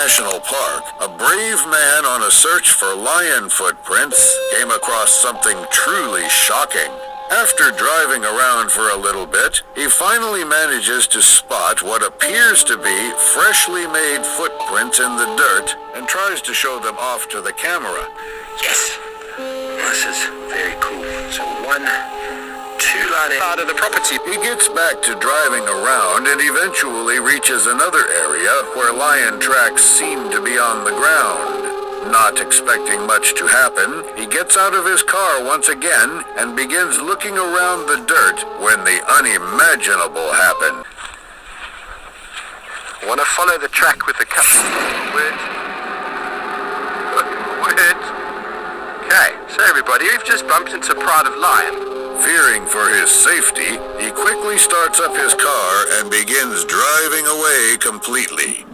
National Park, a brave man on a search for lion footprints came across something truly shocking. After driving around for a little bit, he finally manages to spot what appears to be freshly made footprints in the dirt and tries to show them off to the camera. Yes, this is very cool. So 1, 2 lion out of the property. He gets back to driving around and eventually reaches another area where lion tracks seem to be on the ground. Not expecting much to happen, he gets out of his car once again and begins looking around the dirt when the unimaginable happened. Want to follow the track with the cut. Weird. Okay, so everybody, we've just bumped into a pride of lion. Fearing for his safety, he quickly starts up his car and begins driving away completely.